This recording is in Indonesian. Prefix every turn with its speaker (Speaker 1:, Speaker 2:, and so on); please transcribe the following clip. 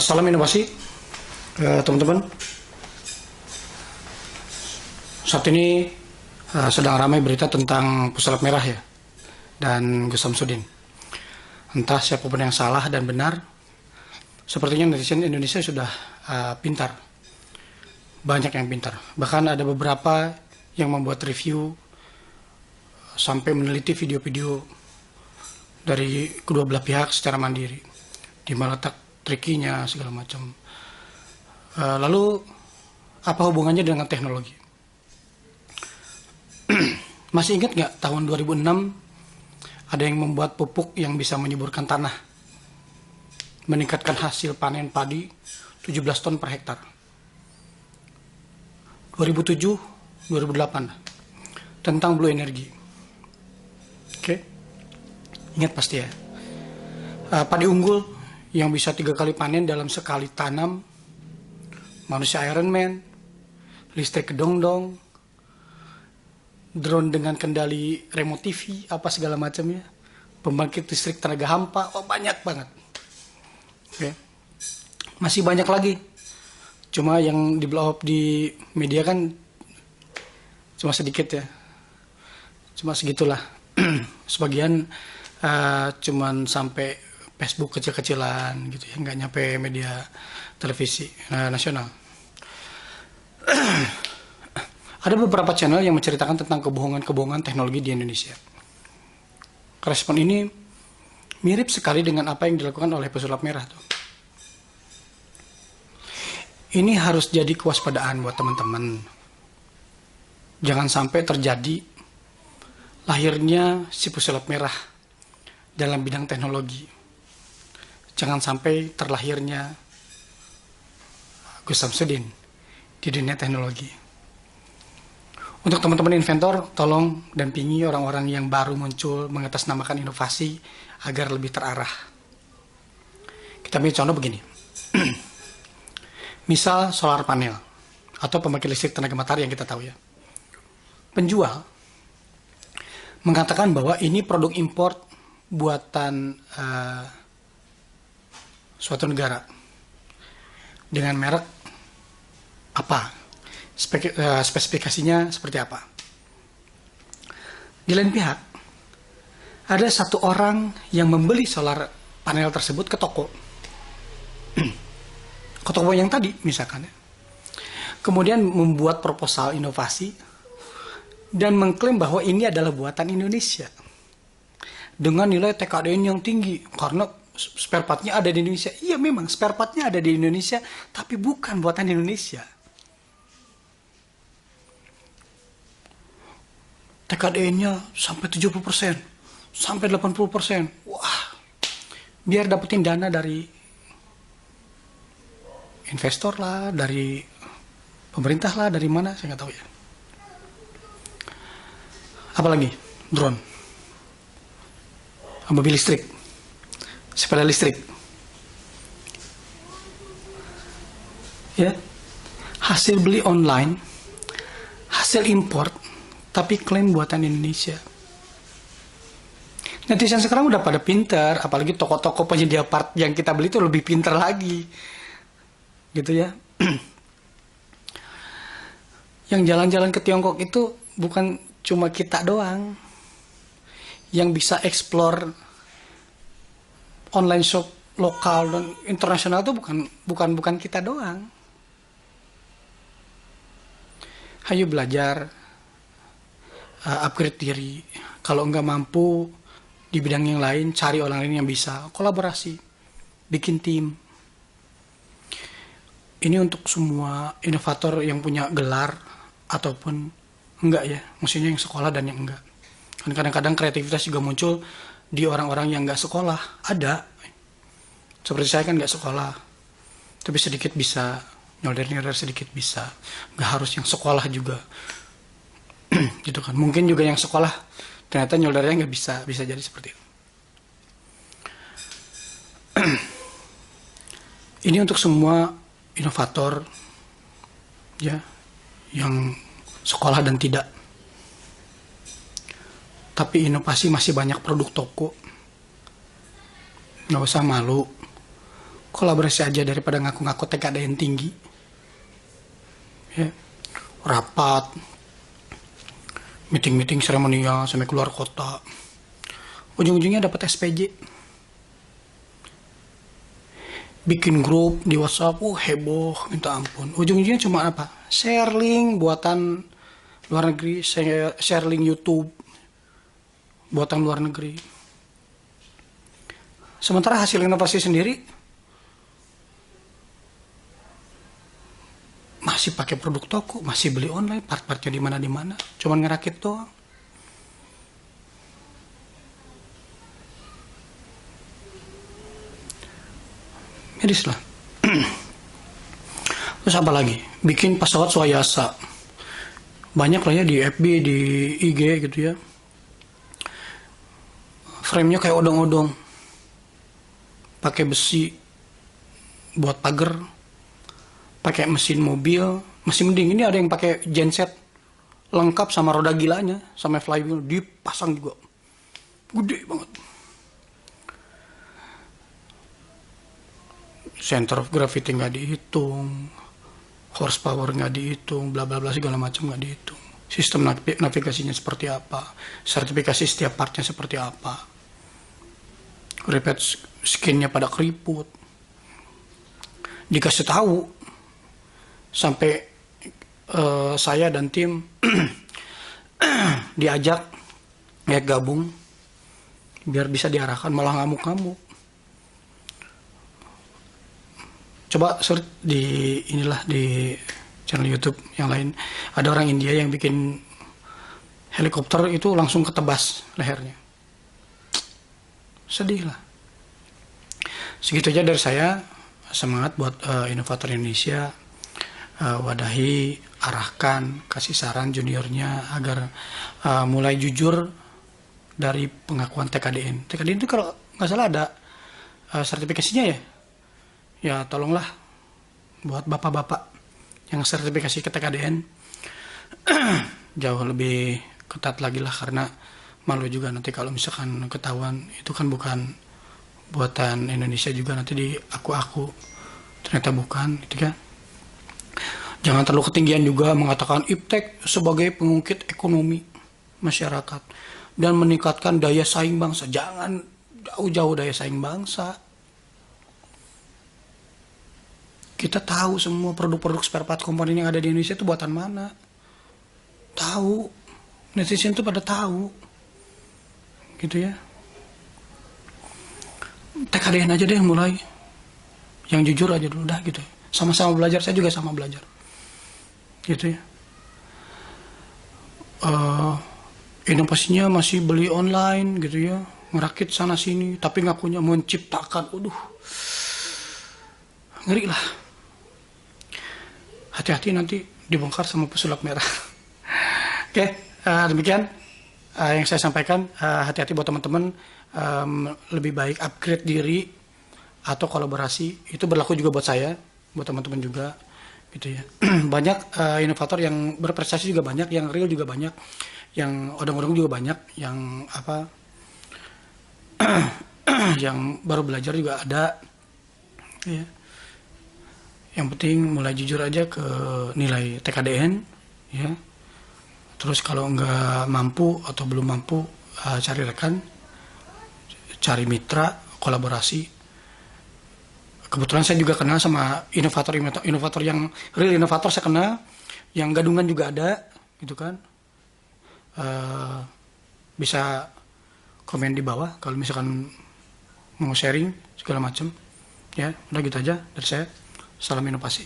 Speaker 1: Salam inovasi, teman-teman. Saat ini sedang ramai berita tentang pesulap merah ya, dan Gus Samsudin. Entah siapapun yang salah dan benar, sepertinya netizen Indonesia sudah pintar. Banyak yang pintar. Bahkan ada beberapa yang membuat review sampai meneliti video-video dari kedua belah pihak secara mandiri, di mana letak trikinya segala macam. Lalu apa hubungannya dengan teknologi? Masih ingat nggak tahun 2006 ada yang membuat pupuk yang bisa menyuburkan tanah, meningkatkan hasil panen padi 17 ton per hektar. 2007, 2008 tentang blue energy. Oke, ingat pasti ya. Padi unggul yang bisa 3 kali panen dalam sekali tanam, manusia Iron Man, listrik kedongdong, drone dengan kendali remote TV, apa segala macamnya, pembangkit listrik tenaga hampa, banyak banget. Oke. Masih banyak lagi. Cuma yang di blow up di media kan cuma sedikit ya. Cuma segitulah. Sebagian cuman sampai Facebook kecil-kecilan gitu ya, nggak nyampe media televisi nasional. Ada beberapa channel yang menceritakan tentang kebohongan-kebohongan teknologi di Indonesia. Respon ini mirip sekali dengan apa yang dilakukan oleh pesulap merah tuh. Ini harus jadi kewaspadaan buat teman-teman. Jangan sampai terjadi lahirnya si pesulap merah dalam bidang teknologi. Jangan sampai terlahirnya Gus Samsudin di dunia teknologi. Untuk teman-teman inventor, tolong dampingi orang-orang yang baru muncul mengatasnamakan inovasi agar lebih terarah. Kita ambil contoh begini. Misal solar panel atau pembangkit listrik tenaga matahari yang kita tahu ya. Penjual mengatakan bahwa ini produk impor buatan suatu negara dengan merek apa, spesifikasinya seperti apa. Di lain pihak, ada satu orang yang membeli solar panel tersebut ke toko, ke toko yang tadi misalkan ya. Kemudian membuat proposal inovasi dan mengklaim bahwa ini adalah buatan Indonesia dengan nilai TKDN yang tinggi karena spare partnya ada di Indonesia. Iya memang spare partnya ada di Indonesia, tapi bukan buatan Indonesia. TKDN-nya sampai 70%, sampai 80%. Wah, biar dapetin dana dari investor lah, dari pemerintah lah, dari mana saya nggak tahu ya. Apalagi drone, mobil listrik, sepeda listrik, ya, hasil beli online, hasil import, tapi klaim buatan Indonesia. Netizen sekarang udah pada pinter, apalagi toko-toko penyedia part yang kita beli itu lebih pinter lagi, gitu ya. Yang jalan-jalan ke Tiongkok itu bukan cuma kita doang yang bisa explore online shop lokal dan internasional, itu bukan kita doang. Hayu belajar, upgrade diri. Kalau nggak mampu di bidang yang lain, cari orang lain yang bisa, kolaborasi, bikin tim. Ini untuk semua inovator yang punya gelar ataupun enggak ya, maksudnya yang sekolah dan yang enggak. Kan kadang-kadang kreativitas juga muncul di orang-orang yang nggak sekolah. Ada, seperti saya kan nggak sekolah, tapi sedikit bisa nyolder sedikit bisa, nggak harus yang sekolah juga. Gitu kan, mungkin juga yang sekolah ternyata nyoldernya nggak bisa jadi seperti itu. Ini untuk semua inovator ya, yang sekolah dan tidak. Tapi inovasi masih banyak produk toko. Nggak usah malu kolaborasi aja daripada ngaku-ngaku TKDN tinggi, ya. Rapat, meeting-meeting seremonial sampai keluar kota, ujung-ujungnya dapat SPJ, bikin grup di WhatsApp, heboh minta ampun, ujung-ujungnya cuma apa, share link buatan luar negeri, share link YouTube buatan luar negeri. Sementara hasil inovasi sendiri masih pakai produk toko, masih beli online, part-partnya di mana, cuman ngerakit doang. Medis lah. Terus apa lagi? Bikin pesawat swayasa. Banyak lah ya di FB, di IG gitu ya. Frame-nya kayak odong-odong. Pakai besi buat pagar. Pakai mesin mobil, masih mending. Ini ada yang pakai genset lengkap sama roda gilanya, sama flywheel dipasang juga. Gede banget. Center of gravity nggak dihitung, horsepower nggak dihitung, bla bla bla segala macam nggak dihitung. Sistem navigasinya seperti apa, sertifikasi setiap partnya seperti apa, repeat skinnya pada keriput. Dikasih tahu sampai saya dan tim diajak ya gabung biar bisa diarahkan, malah ngamuk-ngamuk. Coba search di inilah di channel YouTube yang lain, ada orang India yang bikin helikopter itu langsung ketebas lehernya. Sedih lah. Segitu aja dari saya. Semangat buat inovator Indonesia, wadahi, arahkan, kasih saran juniornya agar mulai jujur dari pengakuan TKDN. TKDN itu kalau nggak salah ada sertifikasinya ya. Ya tolonglah buat bapak-bapak yang sertifikasi ke TKDN jauh lebih ketat lagi lah, karena malu juga nanti kalau misalkan ketahuan itu kan bukan buatan Indonesia juga, nanti di aku ternyata bukan gitu kan. Jangan terlalu ketinggian juga mengatakan iptek sebagai pengungkit ekonomi masyarakat dan meningkatkan daya saing bangsa. Jangan jauh-jauh daya saing bangsa. Kita tahu semua produk-produk spare part komponen yang ada di Indonesia itu buatan mana. Tahu. Netizen itu pada tahu. Gitu ya. TKDN aja deh yang mulai. Yang jujur aja dulu dah gitu. Sama-sama belajar, saya juga sama belajar. Gitu ya. Inovasinya masih beli online gitu ya. Ngerakit sana sini, tapi ngakunya menciptakan. Ngeri lah. Hati-hati nanti dibongkar sama pesulap merah. Oke, demikian yang saya sampaikan. Hati-hati buat teman-teman, lebih baik upgrade diri atau kolaborasi. Itu berlaku juga buat saya, buat teman-teman juga, gitu ya. Banyak inovator yang berprestasi juga banyak, yang real juga banyak, yang odong-odong juga banyak, yang apa, yang baru belajar juga ada. Ya. Yang penting mulai jujur aja ke nilai TKDN, ya. Terus kalau nggak mampu atau belum mampu, cari rekan, cari mitra, kolaborasi. Kebetulan saya juga kenal sama inovator yang real inovator, saya kenal, yang gadungan juga ada, gitu kan. Bisa komen di bawah kalau misalkan mau sharing segala macam, ya. Udah gitu aja dari saya. Salam inovasi.